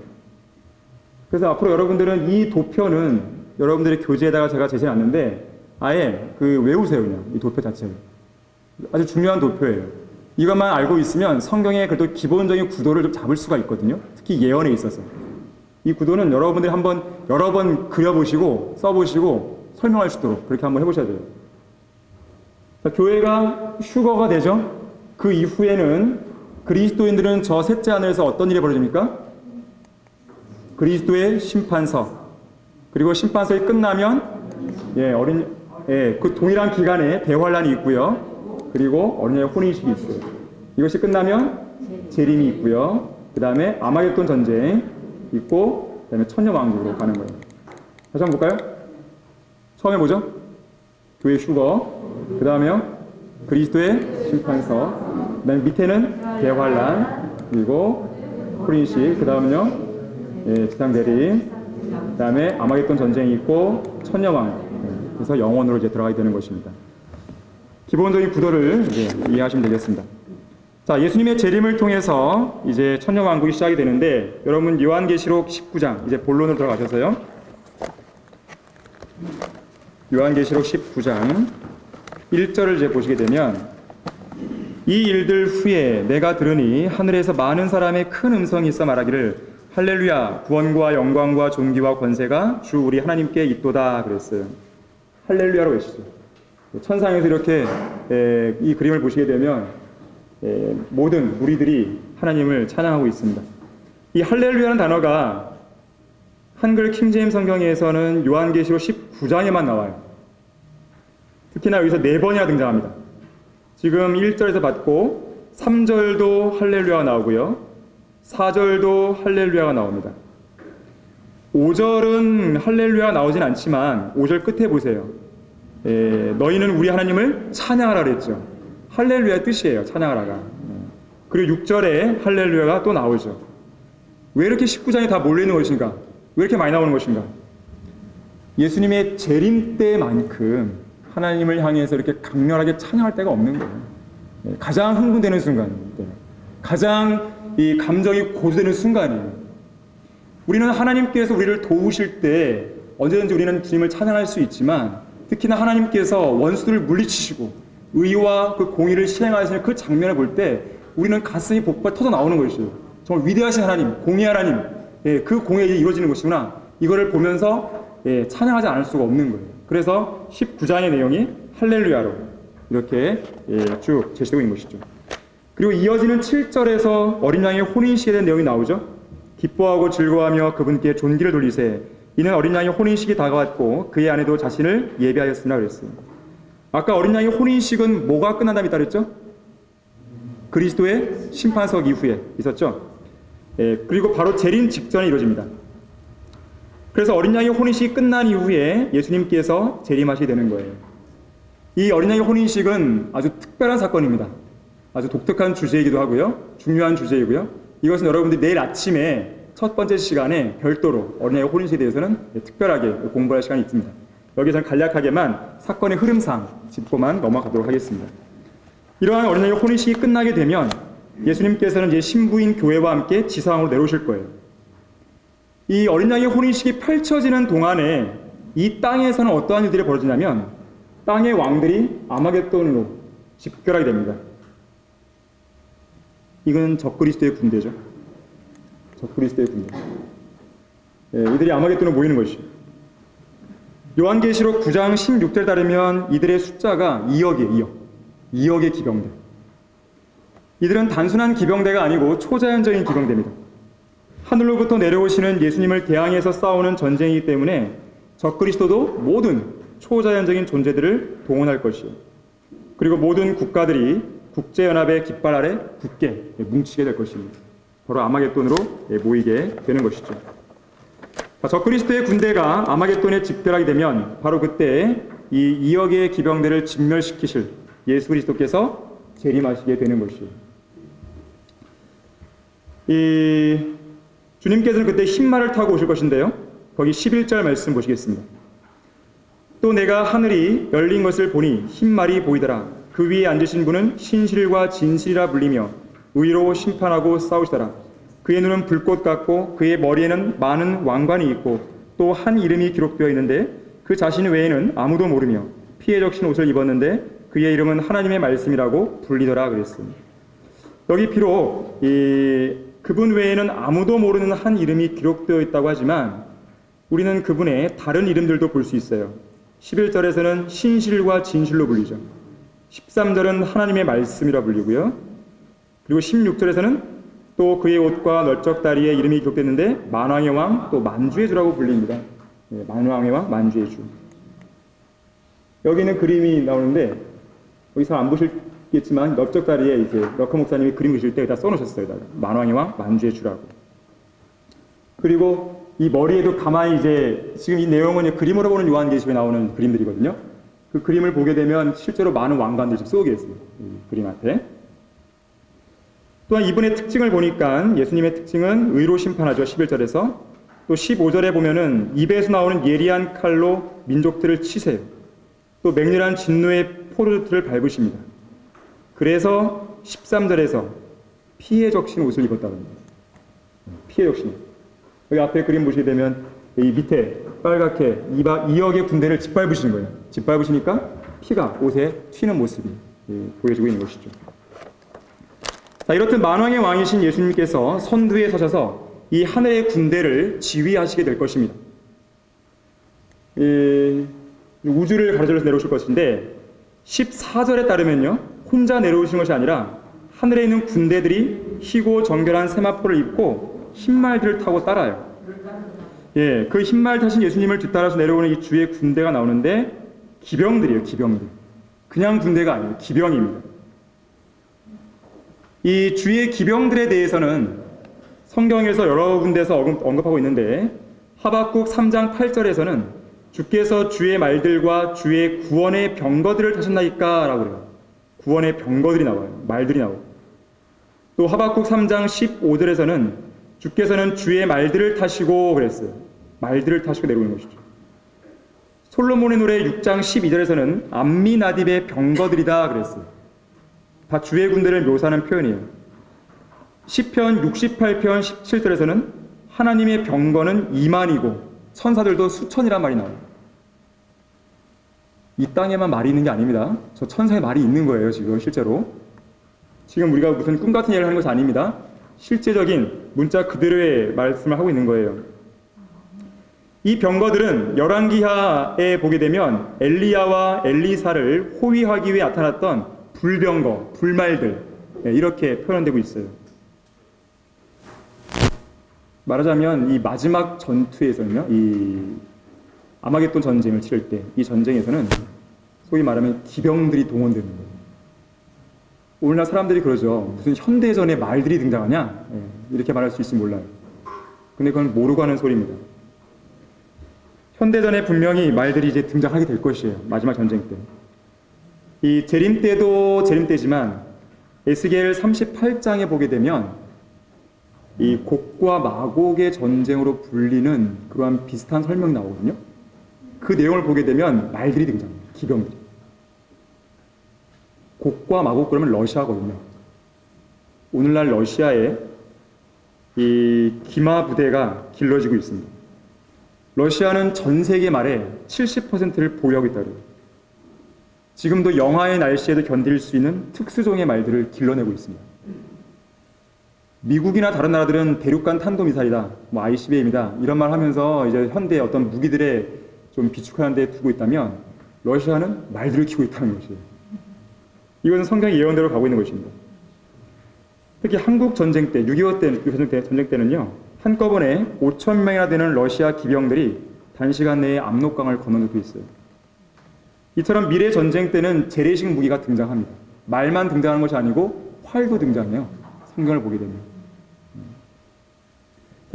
그래서 앞으로 여러분들은 이 도표는 여러분들의 교재에다가 제가 제시해놨는데 아예 외우세요. 그냥 이 도표 자체를. 아주 중요한 도표예요. 이것만 알고 있으면 성경의 그래도 기본적인 구도를 좀 잡을 수가 있거든요. 특히 예언에 있어서. 이 구도는 여러분들이 한번 여러 번 그려보시고 써보시고 설명할 수 있도록 그렇게 한번 해보셔야 돼요. 자, 교회가 휴거가 되죠. 그 이후에는 그리스도인들은 저 셋째 하늘에서 어떤 일이 벌어집니까? 그리스도의 심판서. 그리고 심판서가 끝나면 그 동일한 기간에 대환란이 있고요. 그리고 어린 양의 혼인식이 있어요. 이것이 끝나면 재림이 있고요. 그 다음에 아마겟돈 전쟁 있고, 그 다음에 천년왕국으로 가는 거예요. 다시 한번 볼까요? 처음에 뭐죠? 교회 휴거. 그 다음에요, 그리스도의 심판서. 그 다음에 밑에는 대환란, 그리고 혼인식. 그 다음은요, 지상 대림. 그 다음에 아마겟돈 전쟁이 있고, 천년왕국. 그래서 영원으로 이제 들어가게 되는 것입니다. 기본적인 구도를 이제 이해하시면 되겠습니다. 자, 예수님의 재림을 통해서 이제 천년왕국이 시작이 되는데, 여러분 요한계시록 19장 이제 본론으로 들어가셔서요. 요한계시록 19장 1절을 이제 보시게 되면, 이 일들 후에 내가 들으니 하늘에서 많은 사람의 큰 음성이 있어 말하기를 할렐루야, 구원과 영광과 존귀와 권세가 주 우리 하나님께 있도다 그랬어요. 할렐루야로 외치죠. 천상에서 이렇게 이 그림을 보시게 되면 모든 무리들이 하나님을 찬양하고 있습니다. 이 할렐루야라는 단어가 한글 킹제임 성경에서는 요한계시록 19장에만 나와요. 특히나 여기서 4번이나 등장합니다. 지금 1절에서 받고 3절도 할렐루야가 나오고요. 4절도 할렐루야가 나옵니다. 5절은 할렐루야가 나오진 않지만 5절 끝에 보세요. 너희는 우리 하나님을 찬양하라 그랬죠. 할렐루야 뜻이에요. 찬양하라가. 그리고 6절에 할렐루야가 또 나오죠. 왜 이렇게 19장이 다 몰려있는 것인가? 왜 이렇게 많이 나오는 것인가? 예수님의 재림 때만큼 하나님을 향해서 이렇게 강렬하게 찬양할 때가 없는 거예요. 가장 흥분되는 순간입니다. 가장 이 감정이 고조되는 순간이에요. 우리는 하나님께서 우리를 도우실 때 언제든지 우리는 주님을 찬양할 수 있지만, 특히나 하나님께서 원수들을 물리치시고 의와 그 공의를 실행하시는 그 장면을 볼 때 우리는 가슴이 복받 터져 나오는 것이에요. 정말 위대하신 하나님, 공의 하나님, 그 공의가 이루어지는 것이구나. 이거를 보면서 찬양하지 않을 수가 없는 거예요. 그래서 19장의 내용이 할렐루야로 이렇게 쭉 제시되고 있는 것이죠. 그리고 이어지는 7절에서 어린 양의 혼인식에 대한 내용이 나오죠. 기뻐하고 즐거워하며 그분께 존귀를 돌리세. 이는 어린 양의 혼인식이 다가왔고 그의 아내도 자신을 예비하였으나 그랬어요. 아까 어린 양의 혼인식은 뭐가 끝난 다음에 따르죠? 그리스도의 심판석 이후에 있었죠. 그리고 바로 재림 직전에 이루어집니다. 그래서 어린 양의 혼인식이 끝난 이후에 예수님께서 재림하시게 되는 거예요. 이 어린 양의 혼인식은 아주 특별한 사건입니다. 아주 독특한 주제이기도 하고요. 중요한 주제이고요. 이것은 여러분들이 내일 아침에 첫 번째 시간에 별도로 어린 양의 혼인식에 대해서는 특별하게 공부할 시간이 있습니다. 여기서는 간략하게만 사건의 흐름상 짚고만 넘어가도록 하겠습니다. 이러한 어린 양의 혼인식이 끝나게 되면 예수님께서는 이제 신부인 교회와 함께 지상으로 내려오실 거예요. 이 어린 양의 혼인식이 펼쳐지는 동안에 이 땅에서는 어떠한 일들이 벌어지냐면 땅의 왕들이 아마겟돈으로 집결하게 됩니다. 이건 적그리스도의 군대죠. 적그리스도의 군대. 이들이 아마겟돈으로 모이는 것이죠. 요한계시록 9장 16절 따르면 이들의 숫자가 2억이에요. 2억의 기병대. 이들은 단순한 기병대가 아니고 초자연적인 기병대입니다. 하늘로부터 내려오시는 예수님을 대항해서 싸우는 전쟁이기 때문에 적그리스도도 모든 초자연적인 존재들을 동원할 것이에요. 그리고 모든 국가들이 국제연합의 깃발 아래 굳게 뭉치게 될 것입니다. 바로 아마겟돈으로 모이게 되는 것이죠. 적그리스도의 군대가 아마겟돈에 집결하게 되면 바로 그때 이 2억의 기병대를 진멸시키실 예수 그리스도께서 재림하시게 되는 것이에요. 주님께서는 그때 흰말을 타고 오실 것인데요. 거기 11절 말씀 보시겠습니다. 또 내가 하늘이 열린 것을 보니 흰 말이 보이더라. 그 위에 앉으신 분은 신실과 진실이라 불리며 의로 심판하고 싸우시더라. 그의 눈은 불꽃 같고 그의 머리에는 많은 왕관이 있고 또 한 이름이 기록되어 있는데 그 자신 외에는 아무도 모르며 피에 적신 옷을 입었는데 그의 이름은 하나님의 말씀이라고 불리더라 그랬습니다. 여기 비록 그분 외에는 아무도 모르는 한 이름이 기록되어 있다고 하지만 우리는 그분의 다른 이름들도 볼 수 있어요. 11절에서는 신실과 진실로 불리죠. 13절은 하나님의 말씀이라 불리고요. 그리고 16절에서는 또 그의 옷과 널쩍다리에 이름이 기록됐는데 만왕의 왕 또 만주의 주라고 불립니다. 만왕의 왕 만주의 주. 여기는 그림이 나오는데 여기서 안 보시겠지만 널쩍다리에 이제 러커 목사님이 그림 그리실 때 여기다 써놓으셨어요. 만왕의 왕 만주의 주라고. 그리고 이 머리에도 가만히 이제 지금 이 내용은 그림으로 보는 요한계시록에 나오는 그림들이거든요. 그 그림을 보게 되면 실제로 많은 왕관들이 지금 쏘게 있어요. 이 그림 앞에. 또한 이분의 특징을 보니까 예수님의 특징은 의로 심판하죠. 11절에서. 또 15절에 보면은 입에서 나오는 예리한 칼로 민족들을 치세요. 또 맹렬한 진노의 포르들을 밟으십니다. 그래서 13절에서 피에 적신 옷을 입었다고 합니다. 피에 적신 옷. 여기 앞에 그림 보시게 되면 이 밑에 빨갛게 2억의 군대를 짓밟으시는 거예요. 짓밟으시니까 피가 옷에 튀는 모습이 보여지고 있는 것이죠. 자, 이렇듯 만왕의 왕이신 예수님께서 선두에 서셔서 이 하늘의 군대를 지휘하시게 될 것입니다. 우주를 가로질러서 내려오실 것인데 14절에 따르면요, 혼자 내려오신 것이 아니라 하늘에 있는 군대들이 희고 정결한 세마포를 입고 흰말들을 타고 따라요. 그 흰말 타신 예수님을 뒤따라서 내려오는 이 주의 군대가 나오는데 기병들이에요. 기병들. 그냥 군대가 아니에요. 기병입니다. 이 주의 기병들에 대해서는 성경에서 여러 군데서 언급하고 있는데 하박국 3장 8절에서는 주께서 주의 말들과 주의 구원의 병거들을 타셨나이까 라고 그래요. 구원의 병거들이 나와요. 말들이 나오고. 또 하박국 3장 15절에서는 주께서는 주의 말들을 타시고 그랬어요. 말들을 타시고 내려오는 것이죠. 솔로몬의 노래 6장 12절에서는 암미나딥의 병거들이다 그랬어요. 다 주의 군대를 묘사하는 표현이에요. 시편 68편 17절에서는 하나님의 병거는 2만이고 천사들도 수천이란 말이 나와요. 이 땅에만 말이 있는 게 아닙니다. 저 천사의 말이 있는 거예요. 지금 실제로. 지금 우리가 무슨 꿈 같은 얘기를 하는 것이 아닙니다. 실제적인 문자 그대로의 말씀을 하고 있는 거예요. 이 병거들은 열왕기하에 보게 되면 엘리야와 엘리사를 호위하기 위해 나타났던 불병거, 불말들 이렇게 표현되고 있어요. 말하자면 이 마지막 전투에서는요, 이 아마겟돈 전쟁을 치를 때 이 전쟁에서는 소위 말하면 기병들이 동원되는 거예요. 오늘날 사람들이 그러죠. 무슨 현대전에 말들이 등장하냐? 이렇게 말할 수 있을지 몰라요. 근데 그건 모르고 하는 소리입니다. 현대전에 분명히 말들이 이제 등장하게 될 것이에요. 마지막 전쟁 때. 이 재림 때도 재림 때지만 에스겔 38장에 보게 되면 이 곡과 마곡의 전쟁으로 불리는 그러한 비슷한 설명이 나오거든요. 그 내용을 보게 되면 말들이 등장합니다. 기병들이. 곡과 마곡 그러면 러시아거든요. 오늘날 러시아에 이 기마 부대가 길러지고 있습니다. 러시아는 전 세계 말에 70%를 보유하고 있다고 해요. 지금도 영하의 날씨에도 견딜 수 있는 특수종의 말들을 길러내고 있습니다. 미국이나 다른 나라들은 대륙간 탄도미사일이다, 뭐 ICBM이다 이런 말 하면서 이제 현대 어떤 무기들에 좀 비축하는 데 두고 있다면 러시아는 말들을 키우고 있다는 것이에요. 이것은 성경의 예언대로 가고 있는 것입니다. 특히 한국 전쟁 때, 6.25 전쟁 때는요, 한꺼번에 5,000명이나 되는 러시아 기병들이 단시간 내에 압록강을 건너는 것도 있어요. 이처럼 미래 전쟁 때는 재래식 무기가 등장합니다. 말만 등장하는 것이 아니고 활도 등장해요. 성경을 보게 되면.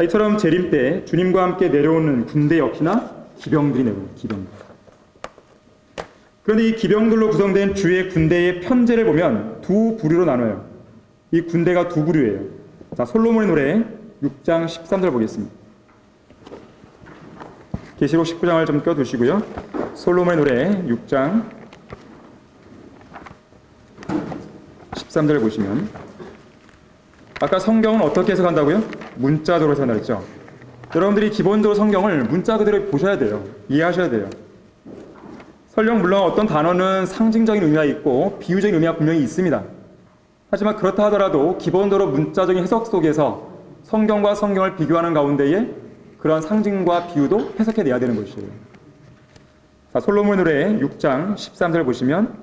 이처럼 재림 때 주님과 함께 내려오는 군대 역시나 기병들이 내려옵니다. 기병들. 그런데 이 기병들로 구성된 주의 군대의 편제를 보면 두 부류로 나눠요. 이 군대가 두 부류예요. 자, 솔로몬의 노래 6장 13절 보겠습니다. 계시록 19장을 좀 껴두시고요. 솔로몬의 노래 6장 13절을 보시면, 아까 성경은 어떻게 해석한다고요? 문자적으로 해석한다 그랬죠? 여러분들이 기본적으로 성경을 문자 그대로 보셔야 돼요. 이해하셔야 돼요. 설령 물론 어떤 단어는 상징적인 의미가 있고 비유적인 의미가 분명히 있습니다. 하지만 그렇다 하더라도 기본적으로 문자적인 해석 속에서 성경과 성경을 비교하는 가운데에 그런 상징과 비유도 해석해내야 되는 것이에요. 자, 솔로몬의 노래 6장 13절 보시면,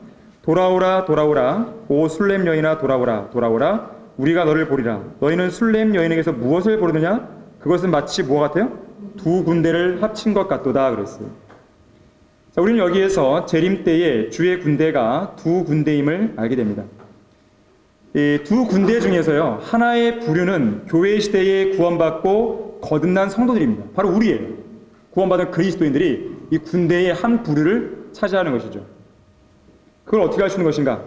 돌아오라 돌아오라 오 술렘 여인아 돌아오라 돌아오라 우리가 너를 보리라. 너희는 술렘 여인에게서 무엇을 보르느냐? 그것은 마치 뭐가 같아요? 두 군대를 합친 것 같도다 그랬어요. 자, 우리는 여기에서 재림 때에 주의 군대가 두 군대임을 알게 됩니다. 이 두 군대 중에서요, 하나의 부류는 교회 시대에 구원받고 거듭난 성도들입니다. 바로 우리예요. 구원받은 그리스도인들이 이 군대의 한 부류를 차지하는 것이죠. 그걸 어떻게 할 수 있는 것인가?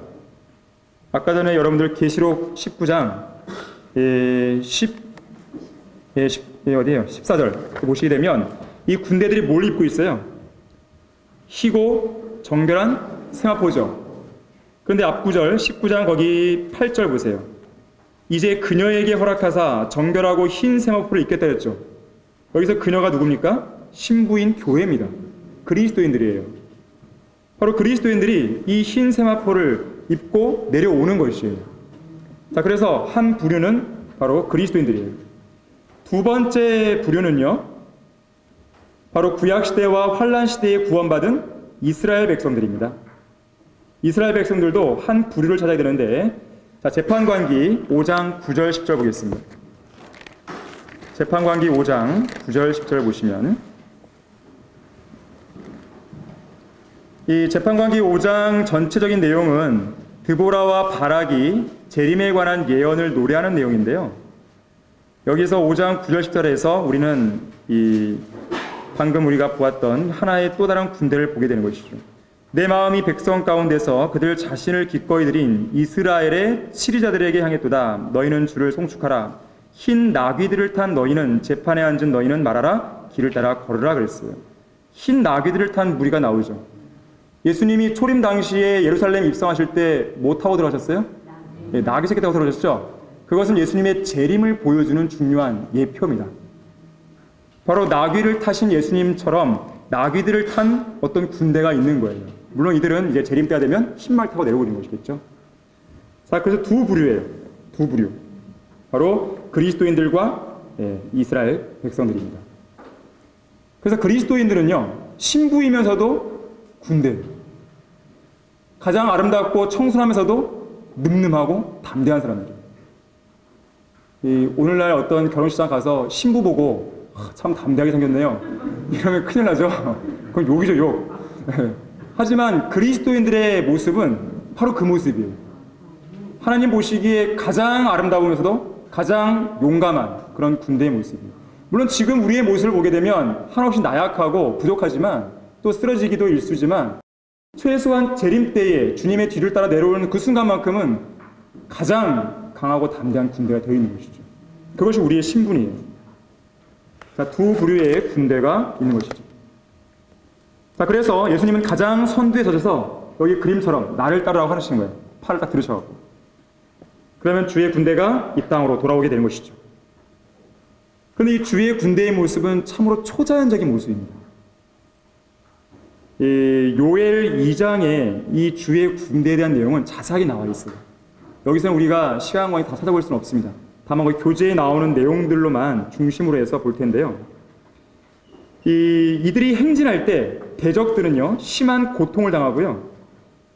아까 전에 여러분들 계시록 19장 14절 보시게 되면 이 군대들이 뭘 입고 있어요? 희고 정결한 세마포죠. 그런데 앞구절 19장 거기 8절 보세요. 이제 그녀에게 허락하사 정결하고 흰 세마포를 입겠다 했죠. 여기서 그녀가 누굽니까? 신부인 교회입니다. 그리스도인들이에요. 바로 그리스도인들이 이 흰 세마포를 입고 내려오는 것이에요. 자, 그래서 한 부류는 바로 그리스도인들이에요. 두 번째 부류는요, 바로 구약시대와 환란시대에 구원받은 이스라엘 백성들입니다. 이스라엘 백성들도 한 부류를 찾아야 되는데, 자, 재판관기 5장 9절 10절 보겠습니다. 재판관기 5장 9절 10절 보시면, 이 재판관기 5장 전체적인 내용은 드보라와 바락이 재림에 관한 예언을 노래하는 내용인데요. 여기서 5장 9절 10절에서 우리는 이 방금 우리가 보았던 하나의 또 다른 군대를 보게 되는 것이죠. 내 마음이 백성 가운데서 그들 자신을 기꺼이 드린 이스라엘의 치리자들에게 향했도다. 너희는 주를 송축하라. 흰 나귀들을 탄 너희는, 재판에 앉은 너희는 말하라. 길을 따라 걸으라 그랬어요. 흰 나귀들을 탄 무리가 나오죠. 예수님이 초림 당시에 예루살렘 입성하실 때 뭐 타고 들어가셨어요? 네, 나귀 새끼 타고 들어가셨죠? 그것은 예수님의 재림을 보여주는 중요한 예표입니다. 바로 나귀를 타신 예수님처럼 나귀들을 탄 어떤 군대가 있는 거예요. 물론 이들은 이제 재림 때가 되면 흰말 타고 내려오는 것이겠죠. 자, 그래서 두 부류예요. 두 부류. 바로 그리스도인들과 이스라엘 백성들입니다. 그래서 그리스도인들은요, 신부이면서도 군대. 가장 아름답고 청순하면서도 늠름하고 담대한 사람들이에요. 오늘날 어떤 결혼식장 가서 신부 보고 참 담대하게 생겼네요, 이러면 큰일 나죠. 그건 욕이죠, 욕. 하지만 그리스도인들의 모습은 바로 그 모습이에요. 하나님 보시기에 가장 아름다우면서도 가장 용감한 그런 군대의 모습이에요. 물론 지금 우리의 모습을 보게 되면 한없이 나약하고 부족하지만 또 쓰러지기도 일쑤지만, 최소한 재림 때에 주님의 뒤를 따라 내려오는 그 순간만큼은 가장 강하고 담대한 군대가 되어 있는 것이죠. 그것이 우리의 신분이에요. 자, 두 부류의 군대가 있는 것이죠. 자, 그래서 예수님은 가장 선두에 서셔서 여기 그림처럼 나를 따르라고 하시는 거예요. 팔을 딱 들으셔갖고. 그러면 주의 군대가 이 땅으로 돌아오게 되는 것이죠. 그런데 이 주의 군대의 모습은 참으로 초자연적인 모습입니다. 요엘 2장에 이 주의 군대에 대한 내용은 자세하게 나와 있어요. 여기서는 우리가 시간 관계 다 찾아볼 수는 없습니다. 다만 그 교재에 나오는 내용들로만 중심으로 해서 볼 텐데요. 이들이 행진할 때 대적들은요, 심한 고통을 당하고요,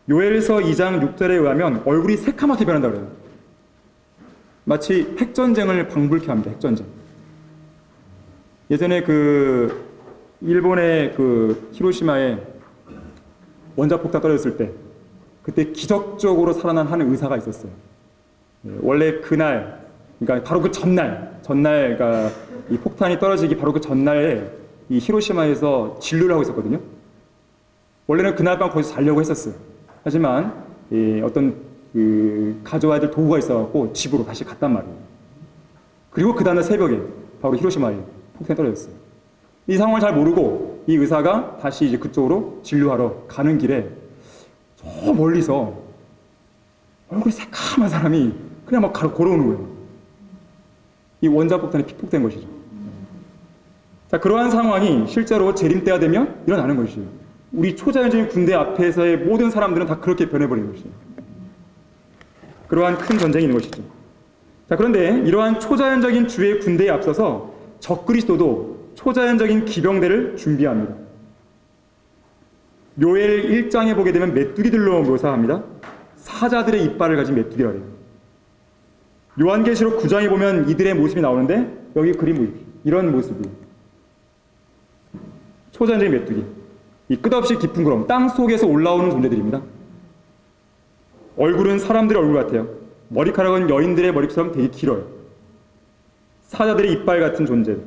요엘서 2장 6절에 의하면 얼굴이 새카맣게 변한다고 그래요. 마치 핵전쟁을 방불케 합니다. 핵전쟁. 예전에 그 일본의 그 히로시마에 원자폭탄 떨어졌을 때 그때 기적적으로 살아난 한 의사가 있었어요. 원래 그날, 그러니까 바로 그 전날, 그러니까 이 폭탄이 떨어지기 바로 그 전날에 이 히로시마에서 진료를 하고 있었거든요. 원래는 그날 밤 거기서 자려고 했었어요. 하지만 어떤 그 가져와야 될 도구가 있어갖고 집으로 다시 갔단 말이에요. 그리고 그 다음날 새벽에 바로 히로시마에 폭탄이 떨어졌어요. 이 상황을 잘 모르고 이 의사가 다시 이제 그쪽으로 진료하러 가는 길에 저 멀리서 얼굴이 새카만 사람이 그냥 막 걸어오는 거예요. 이 원자폭탄이 피폭된 것이죠. 자, 그러한 상황이 실제로 재림 때가 되면 일어나는 것이에요. 우리 초자연적인 군대 앞에서의 모든 사람들은 다 그렇게 변해버리는 것이에요. 그러한 큰 전쟁이 있는 것이죠. 자, 그런데 이러한 초자연적인 주의 군대에 앞서서 적그리스도도 초자연적인 기병대를 준비합니다. 요엘 1장에 보게 되면 메뚜기들로 묘사합니다. 사자들의 이빨을 가진 메뚜기라 그래요. 요한계시록 9장에 보면 이들의 모습이 나오는데 여기 그림 보십시오. 이런 모습이에요. 초자연적인 메뚜기. 이 끝없이 깊은 구름, 땅 속에서 올라오는 존재들입니다. 얼굴은 사람들의 얼굴 같아요. 머리카락은 여인들의 머리처럼 되게 길어요. 사자들의 이빨 같은 존재.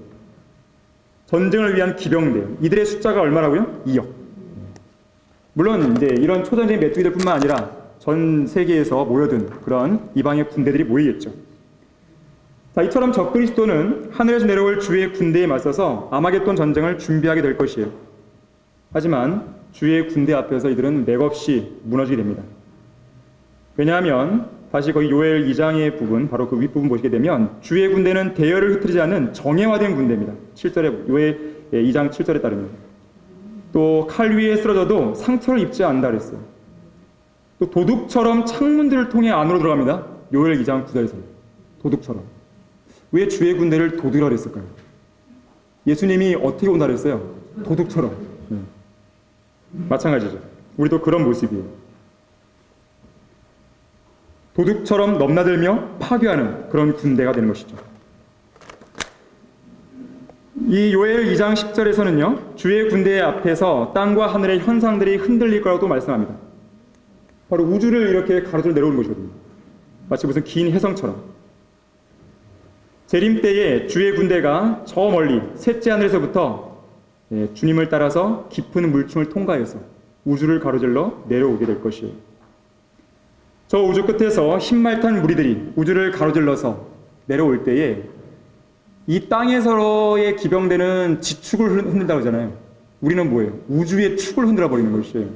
전쟁을 위한 기병대요. 이들의 숫자가 얼마라고요? 2억. 물론 이제 이런 초전적인 메뚜기들뿐만 아니라 전 세계에서 모여든 그런 이방의 군대들이 모이겠죠. 자, 이처럼 적그리스도는 하늘에서 내려올 주의 군대에 맞서서 아마겟돈 전쟁을 준비하게 될 것이에요. 하지만 주의 군대 앞에서 이들은 맥없이 무너지게 됩니다. 왜냐하면 다시 거기 요엘 2장의 부분, 바로 그 윗부분 보시게 되면 주의 군대는 대열을 흩트리지 않는 정예화된 군대입니다. 7절에 요엘 2장 7절에 따르면 또 칼 위에 쓰러져도 상처를 입지 않는다 그랬어요. 또 도둑처럼 창문들을 통해 안으로 들어갑니다. 요엘 2장 9절에서 도둑처럼. 왜 주의 군대를 도둑이라고 그랬을까요? 예수님이 어떻게 온다 그랬어요? 도둑처럼. 마찬가지죠. 우리도 그런 모습이에요. 도둑처럼 넘나들며 파괴하는 그런 군대가 되는 것이죠. 이 요엘 2장 10절에서는요, 주의 군대 앞에서 땅과 하늘의 현상들이 흔들릴 거라고 말씀합니다. 바로 우주를 이렇게 가로질러 내려오는 것이거든요. 마치 무슨 긴 혜성처럼. 재림 때에 주의 군대가 저 멀리 셋째 하늘에서부터 주님을 따라서 깊은 물층을 통과해서 우주를 가로질러 내려오게 될 것이에요. 저 우주 끝에서 흰말탄 무리들이 우주를 가로질러서 내려올 때에 이 땅에서의 기병대는 지축을 흔든다고 하잖아요. 우리는 뭐예요? 우주의 축을 흔들어 버리는 것이에요.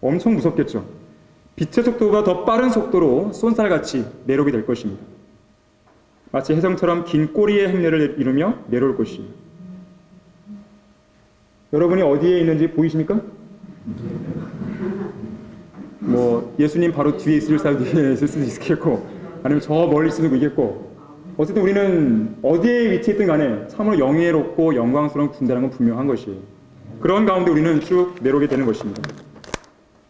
엄청 무섭겠죠. 빛의 속도가 더 빠른 속도로 쏜살같이 내려오게 될 것입니다. 마치 혜성처럼 긴 꼬리의 행렬을 이루며 내려올 것이에요. 여러분이 어디에 있는지 보이십니까? 뭐 예수님 바로 뒤에 있을 사람도 있을 수도 있겠고, 아니면 저 멀리 있을 수도 있겠고, 어쨌든 우리는 어디에 위치했든 간에 참으로 영예롭고 영광스러운 군대라는 건 분명한 것이에요. 그런 가운데 우리는 쭉 내려오게 되는 것입니다.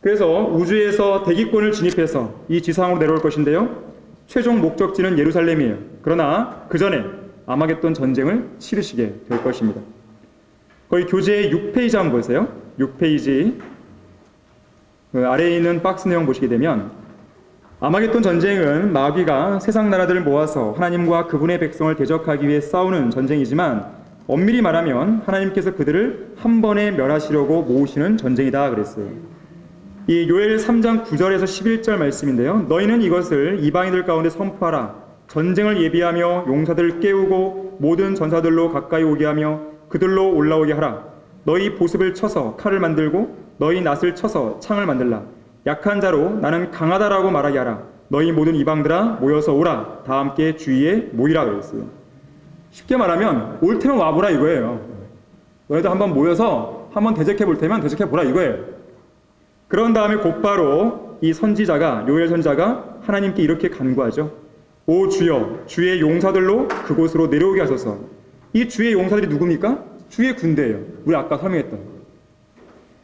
그래서 우주에서 대기권을 진입해서 이 지상으로 내려올 것인데요, 최종 목적지는 예루살렘이에요. 그러나 그 전에 아마겟돈 전쟁을 치르시게 될 것입니다. 거기 교재의 6페이지 한번 보세요. 6페이지 그 아래에 있는 박스 내용 보시게 되면, 아마겟돈 전쟁은 마귀가 세상 나라들을 모아서 하나님과 그분의 백성을 대적하기 위해 싸우는 전쟁이지만, 엄밀히 말하면 하나님께서 그들을 한 번에 멸하시려고 모으시는 전쟁이다 그랬어요. 이 요엘 3장 9절에서 11절 말씀인데요, 너희는 이것을 이방인들 가운데 선포하라. 전쟁을 예비하며 용사들을 깨우고 모든 전사들로 가까이 오게 하며 그들로 올라오게 하라. 너희 보습을 쳐서 칼을 만들고 너희 낫을 쳐서 창을 만들라. 약한 자로 나는 강하다라고 말하게 하라. 너희 모든 이방들아 모여서 오라. 다 함께 주위에 모이라 그랬어요. 쉽게 말하면 올 테면 와보라 이거예요. 너희도 한번 모여서 한번 대적해 볼 테면 대적해 보라 이거예요. 그런 다음에 곧바로 이 선지자가, 요엘 선지자가 하나님께 이렇게 간구하죠. 오 주여, 주의 용사들로 그곳으로 내려오게 하소서. 이 주의 용사들이 누굽니까? 주의 군대예요. 우리 아까 설명했던.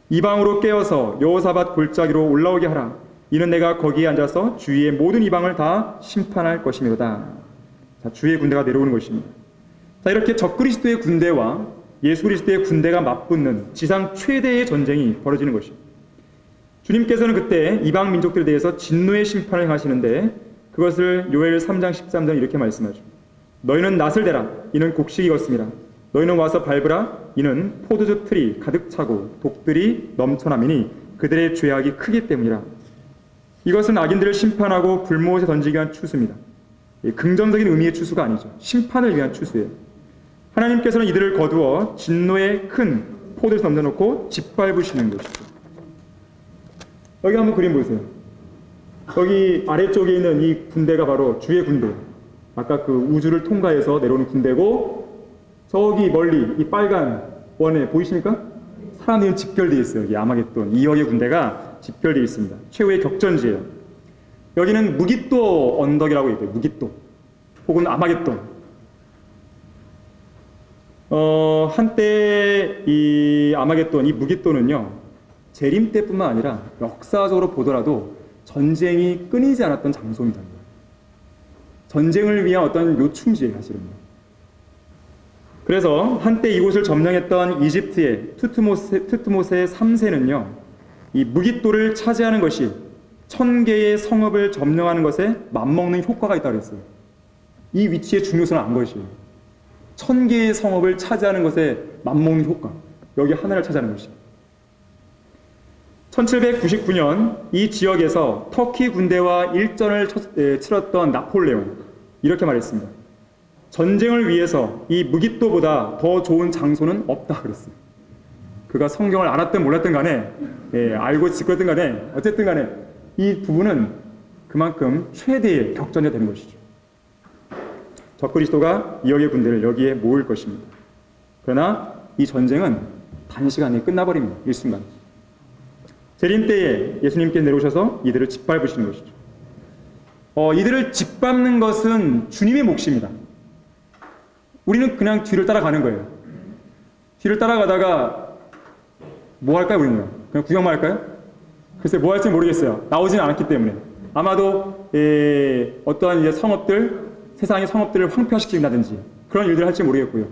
이방으로 깨어서 여호사밧 골짜기로 올라오게 하라. 이는 내가 거기에 앉아서 주위의 모든 이방을 다 심판할 것이미로다. 자, 주의 군대가 내려오는 것입니다. 자, 이렇게 적그리스도의 군대와 예수 그리스도의 군대가 맞붙는 지상 최대의 전쟁이 벌어지는 것입니다. 주님께서는 그때 이방 민족들에 대해서 진노의 심판을 행하시는데, 그것을 요엘 3장 13절 이렇게 말씀하죠. 너희는 낫을 대라. 이는 곡식이 익었습니다. 너희는 와서 밟으라. 이는 포도주 틀이 가득 차고 독들이 넘쳐나미니 그들의 죄악이 크기 때문이라. 이것은 악인들을 심판하고 불못에 던지기 위한 추수입니다. 긍정적인 의미의 추수가 아니죠. 심판을 위한 추수예요. 하나님께서는 이들을 거두어 진노의 큰 포도를 던져놓고 짓밟으시는 것이죠. 여기 한번 그림 보세요. 여기 아래쪽에 있는 이 군대가 바로 주의 군대. 아까 그 우주를 통과해서 내려오는 군대고, 저기 멀리 이 빨간 원에 보이십니까? 사람들이 집결되어 있어요. 여기 아마겟돈 2억의 군대가 집결되어 있습니다. 최후의 격전지예요. 여기는 무깃도 언덕이라고 얘기해요. 무깃도 혹은 아마겟돈. 한때 이 아마겟돈, 이 무깃도는요, 재림 때뿐만 아니라 역사적으로 보더라도 전쟁이 끊이지 않았던 장소입니다. 전쟁을 위한 어떤 요충지예요, 사실은. 그래서 한때 이곳을 점령했던 이집트의 투트모세 3세는요, 이 무깃도를 차지하는 것이 1000개의 성읍을 점령하는 것에 맞먹는 효과가 있다고 그랬어요. 이 위치의 중요성을 안 것이에요. 1000개의 성읍을 차지하는 것에 맞먹는 효과, 여기 하나를 차지하는 것이에요. 1799년 이 지역에서 터키 군대와 일전을 치렀던 나폴레옹, 이렇게 말했습니다. 전쟁을 위해서 이 무깃도보다 더 좋은 장소는 없다 그랬어요. 그가 성경을 알았든 몰랐든 간에, 알고 지켰든 간에, 어쨌든 간에 이 부분은 그만큼 최대의 격전이 되는 것이죠. 적그리스도가 2억의 군대를 여기에 모을 것입니다. 그러나 이 전쟁은 단시간에 끝나버립니다. 일순간. 재림 때에 예수님께서 내려오셔서 이들을 짓밟으시는 것이죠. 이들을 짓밟는 것은 주님의 몫입니다. 우리는 그냥 뒤를 따라가는 거예요. 뒤를 따라가다가 뭐 할까요, 우리는? 그냥 구경만 할까요? 글쎄 뭐 할지 모르겠어요. 나오지는 않았기 때문에. 아마도 어떠한 이제 성읍들, 세상의 성읍들을 황폐화시킨다든지 그런 일들을 할지 모르겠고요.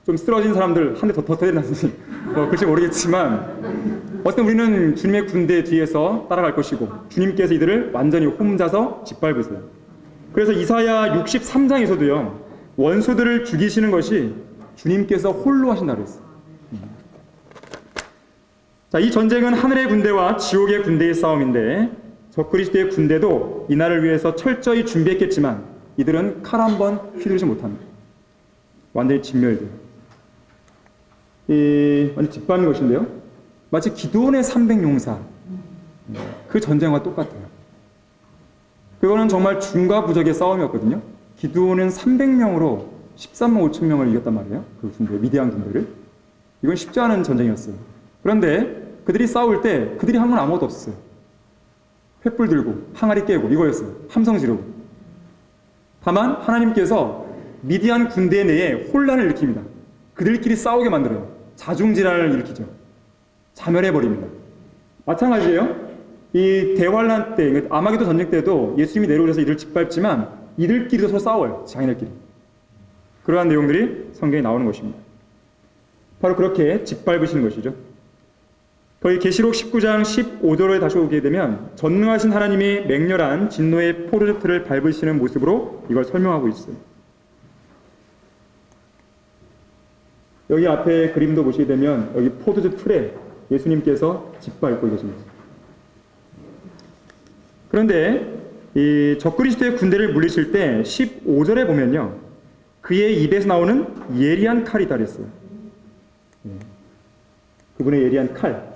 좀 쓰러진 사람들 한 대 더 터뜨린다든지 그럴지 모르겠지만, 어쨌든 우리는 주님의 군대 뒤에서 따라갈 것이고, 주님께서 이들을 완전히 홈자서 짓밟으세요. 그래서 이사야 63장에서도요, 원수들을 죽이시는 것이 주님께서 홀로 하신다고 했어요. 자, 이 전쟁은 하늘의 군대와 지옥의 군대의 싸움인데, 적그리스도의 군대도 이날을 위해서 철저히 준비했겠지만 이들은 칼 한 번 휘두르지 못합니다. 완전히 진멸돼요. 완전 짓밟는 것인데요, 마치 기드온의 300용사, 그 전쟁과 똑같아요. 그거는 정말 중과 부적의 싸움이었거든요. 기드온은 300명으로 13만 5천 명을 이겼단 말이에요. 그 군대, 미디안 군대를. 이건 쉽지 않은 전쟁이었어요. 그런데 그들이 싸울 때 그들이 한 건 아무것도 없었어요. 횃불 들고 항아리 깨고 이거였어요. 함성 지르고. 다만 하나님께서 미디안 군대 내에 혼란을 일으킵니다. 그들끼리 싸우게 만들어요. 자중질환을 일으키죠. 자멸해버립니다. 마찬가지예요. 이 대환란 때, 아마겟돈 전쟁 때도 예수님이 내려오셔서 이들을 짓밟지만 이들끼리도 서로 싸워요. 장인들끼리. 그러한 내용들이 성경에 나오는 것입니다. 바로 그렇게 짓밟으시는 것이죠. 거기 계시록 19장 15절에 다시 오게 되면 전능하신 하나님이 맹렬한 진노의 포도즙틀을 밟으시는 모습으로 이걸 설명하고 있어요. 여기 앞에 그림도 보시게 되면 여기 포도즙 틀에 예수님께서 짓밟고 계십니다. 그런데 이 적그리스도의 군대를 물리칠 때 15절에 보면요, 그의 입에서 나오는 예리한 칼이다 그랬어요. 그분의 예리한 칼,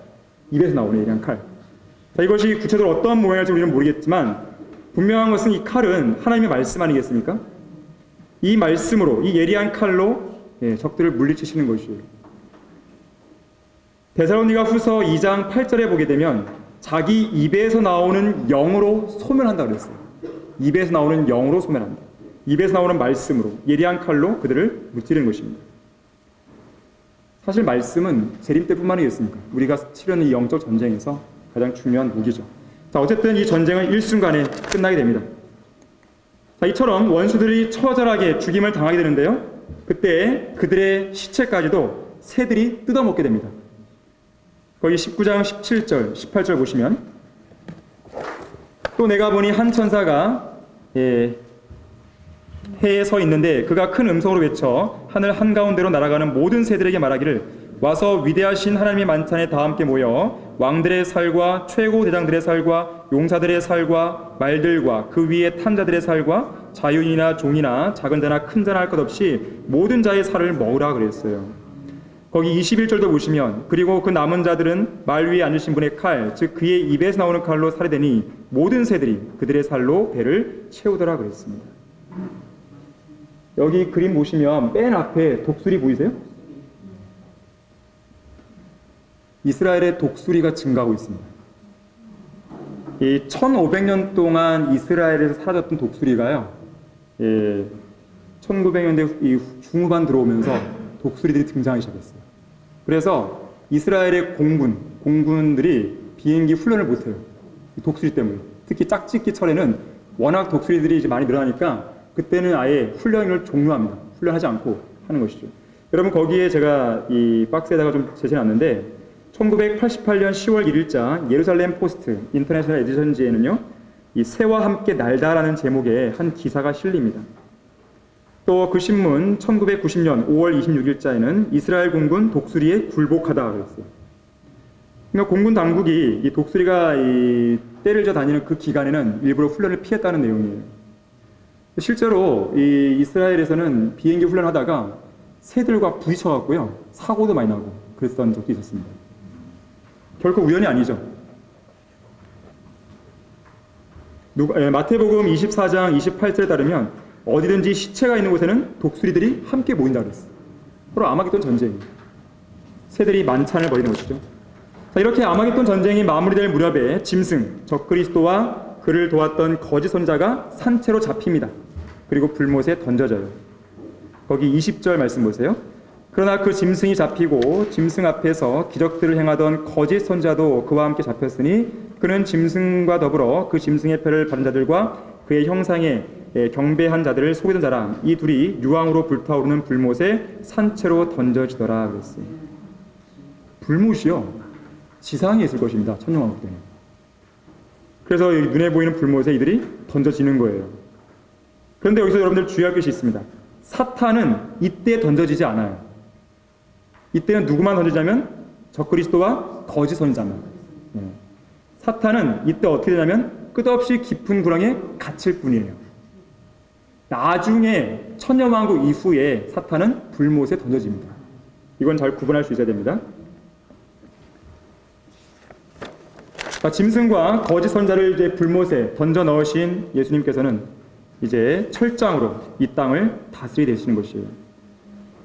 입에서 나오는 예리한 칼. 자, 이것이 구체적으로 어떠한 모양일지 우리는 모르겠지만 분명한 것은 이 칼은 하나님의 말씀 아니겠습니까? 이 말씀으로, 이 예리한 칼로 적들을 물리치시는 것이에요. 데살로니가 후서 2장 8절에 보게 되면 자기 입에서 나오는 영으로 소멸한다 그랬어요. 입에서 나오는 영으로 소멸한다. 입에서 나오는 말씀으로, 예리한 칼로 그들을 무찌르는 것입니다. 사실 말씀은 재림 때뿐만 아니겠습니까? 우리가 치르는 이 영적 전쟁에서 가장 중요한 무기죠. 자, 어쨌든 이 전쟁은 일순간에 끝나게 됩니다. 자, 이처럼 원수들이 처절하게 죽임을 당하게 되는데요, 그때 그들의 시체까지도 새들이 뜯어먹게 됩니다. 거기 19장 17절, 18절 보시면, 또 내가 보니 한 천사가 해에 서 있는데 그가 큰 음성으로 외쳐 하늘 한가운데로 날아가는 모든 새들에게 말하기를, 와서 위대하신 하나님의 만찬에 다 함께 모여 왕들의 살과 최고 대장들의 살과 용사들의 살과 말들과 그 위에 탄 자들의 살과 자유인이나 종이나 작은 자나 큰 자나 할 것 없이 모든 자의 살을 먹으라 그랬어요. 거기 21절도 보시면 그리고 그 남은 자들은 말 위에 앉으신 분의 칼, 즉 그의 입에서 나오는 칼로 살해되니 모든 새들이 그들의 살로 배를 채우더라 그랬습니다. 여기 그림 보시면 맨 앞에 독수리 보이세요? 이스라엘의 독수리가 증가하고 있습니다. 이 1500년 동안 이스라엘에서 사라졌던 독수리가요, 1900년대 중후반 들어오면서 독수리들이 등장하기 시작했어요. 그래서 이스라엘의 공군들이 비행기 훈련을 못해요. 독수리 때문에. 특히 짝짓기 철에는 워낙 독수리들이 이제 많이 늘어나니까 그때는 아예 훈련을 종료합니다. 훈련하지 않고 하는 것이죠. 여러분 거기에 제가 이 박스에다가 좀 제시해놨는데 1988년 10월 1일자 예루살렘 포스트 인터내셔널 에디션지에는요, 이 새와 함께 날다라는 제목의 한 기사가 실립니다. 또 그 신문 1990년 5월 26일자에는 이스라엘 공군 독수리에 굴복하다 그랬어요. 그러니까 공군 당국이 이 독수리가 이 떼를 져 다니는 그 기간에는 일부러 훈련을 피했다는 내용이에요. 실제로 이 이스라엘에서는 비행기 훈련하다가 새들과 부딪혀갖고요, 사고도 많이 나고 그랬던 적도 있었습니다. 결코 우연이 아니죠. 마태복음 24장 28절에 따르면 어디든지 시체가 있는 곳에는 독수리들이 함께 모인다 그랬어요. 바로 아마겟돈 전쟁입니다. 새들이 만찬을 벌이는 것이죠. 자, 이렇게 아마겟돈 전쟁이 마무리될 무렵에 짐승, 적그리스도와 그를 도왔던 거짓 선자가 산채로 잡힙니다. 그리고 불못에 던져져요. 거기 20절 말씀 보세요. 그러나 그 짐승이 잡히고 짐승 앞에서 기적들을 행하던 거짓 선자도 그와 함께 잡혔으니 그는 짐승과 더불어 그 짐승의 표를 받은 자들과 그의 형상에 경배한 자들을 속이던 자라. 이 둘이 유황으로 불타오르는 불못에 산채로 던져지더라 그랬어요. 불못이요, 지상에 있을 것입니다. 천년왕국 때는. 그래서 눈에 보이는 불못에 이들이 던져지는 거예요. 그런데 여기서 여러분들 주의할 것이 있습니다. 사탄은 이때 던져지지 않아요. 이때는 누구만 던지자면 적그리스도와 거짓 선지자만. 사탄은 이때 어떻게 되냐면 끝없이 깊은 구렁에 갇힐 뿐이에요. 나중에 천년왕국 이후에 사탄은 불못에 던져집니다. 이건 잘 구분할 수 있어야 됩니다. 자, 짐승과 거짓 선자를 이제 불못에 던져 넣으신 예수님께서는 이제 철장으로 이 땅을 다스리게 되시는 것이에요.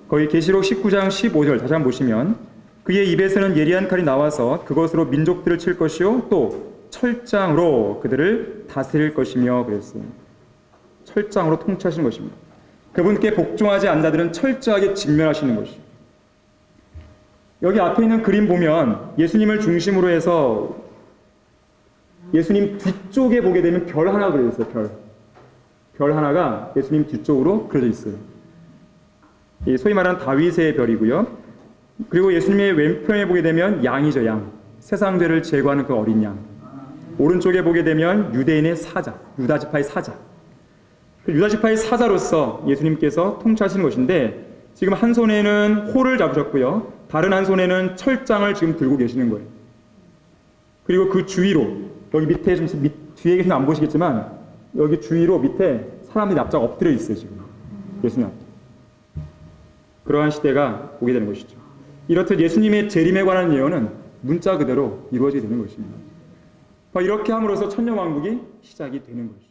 거기 계시록 19장 15절 다시 한번 보시면 그의 입에서는 예리한 칼이 나와서 그것으로 민족들을 칠 것이요 또 철장으로 그들을 다스릴 것이며 그랬어요. 철장으로 통치하시는 것입니다. 그분께 복종하지 않는 자들은 철저하게 직면하시는 것이죠. 여기 앞에 있는 그림 보면 예수님을 중심으로 해서 예수님 뒤쪽에 보게 되면 별 하나 그려져 있어요. 별 하나가 예수님 뒤쪽으로 그려져 있어요. 소위 말하는 다윗의 별이고요. 그리고 예수님의 왼편에 보게 되면 양이죠, 양. 세상 죄를 제거하는 그 어린 양. 오른쪽에 보게 되면 유대인의 사자, 유다지파의 사자. 유다지파의 사자로서 예수님께서 통치하시는 것인데 지금 한 손에는 호를 잡으셨고요. 다른 한 손에는 철장을 지금 들고 계시는 거예요. 그리고 그 주위로 여기 밑에 좀 뒤에 계시면 안 보시겠지만 여기 주위로 밑에 사람들이 납작 엎드려 있어요. 지금 예수님 앞에. 그러한 시대가 오게 되는 것이죠. 이렇듯 예수님의 재림에 관한 예언은 문자 그대로 이루어지게 되는 것입니다. 이렇게 함으로써 천년왕국이 시작이 되는 것이죠.